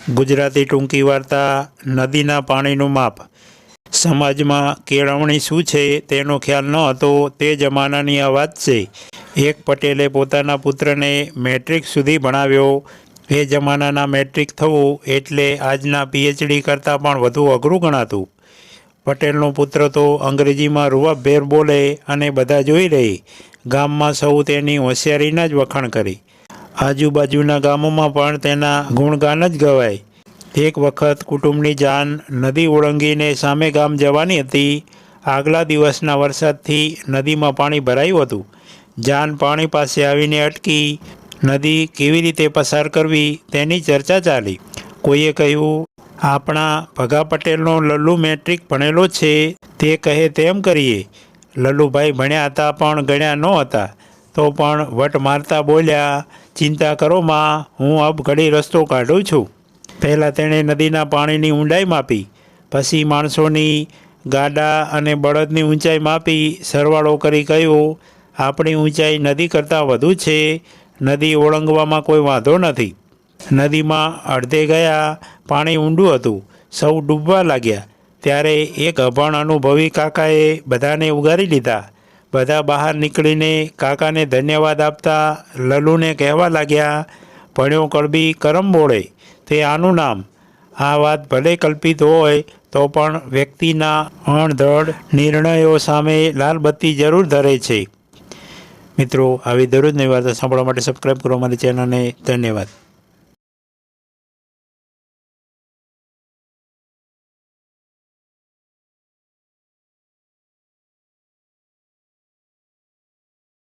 ગુજરાતી ટૂંકી વાર્તા નદીના પાણીનું માપ। સમાજમાં કેળવણી શું છે તેનો ખ્યાલ ન હતો તે જમાનાની આ વાત છે। એક પટેલે પોતાના પુત્રને મેટ્રિક સુધી ભણાવ્યો। એ જમાનાના મેટ્રિક થવું એટલે આજના પીએચડી કરતાં પણ વધુ અઘરું ગણાતું। પટેલનો પુત્ર તો અંગ્રેજીમાં રૂવાબભેર બોલે અને બધા જોઈ રહે। ગામમાં સૌ તેની હોશિયારીના જ વખાણ કરે। આજુબાજુના ગામોમાં પણ તેના ગુણગાન જ ગવાય। એક વખત કુટુંબની જાન નદી ઓળંગીને સામે ગામ જવાની હતી। આગલા દિવસના વરસાદથી નદીમાં પાણી ભરાયું હતું। જાન પાણી પાસે આવીને અટકી। નદી કેવી રીતે પસાર કરવી તેની ચર્ચા ચાલી। કોઈએ કહ્યું, આપણા ભગા પટેલનો લલ્લુ મેટ્રિક ભણેલો છે, તે કહે તેમ કરીએ। લલ્લુભાઈ ભણ્યા હતા પણ ગણ્યા નહોતા, તો પણ વટ મારતા બોલ્યા, ચિંતા કરો માં, હું અબ ઘડી રસ્તો કાઢું છું। પહેલાં તેણે નદીના પાણીની ઊંડાઈ માપી, પછી માણસોની, ગાડા અને બળદની ઊંચાઈ માપી સરવાળો કરી કહ્યું, આપણી ઊંચાઈ નદી કરતાં વધુ છે। નદી ઓળંગવામાં કોઈ વાંધો નથી। નદીમાં અડધે ગયા, પાણી ઊંડું હતું, સૌ ડૂબવા લાગ્યા। ત્યારે એક અભણ અનુભવી કાકાએ બધાને ઉગારી લીધા। બધા બહાર નીકળીને કાકાને ધન્યવાદ આપતા લલ્લુને કહેવા લાગ્યા, ભણ્યો કળબી કરમ બોળે, તે આનું નામ। આ વાત ભલે કલ્પિત હોય તો પણ વ્યક્તિના અણધડ નિર્ણયો સામે લાલબત્તી જરૂર ધરે છે। મિત્રો, આવી દરરોજની વાર્તા સાંભળવા માટે સબસ્ક્રાઈબ કરો અમારી ચેનલને। ધન્યવાદ।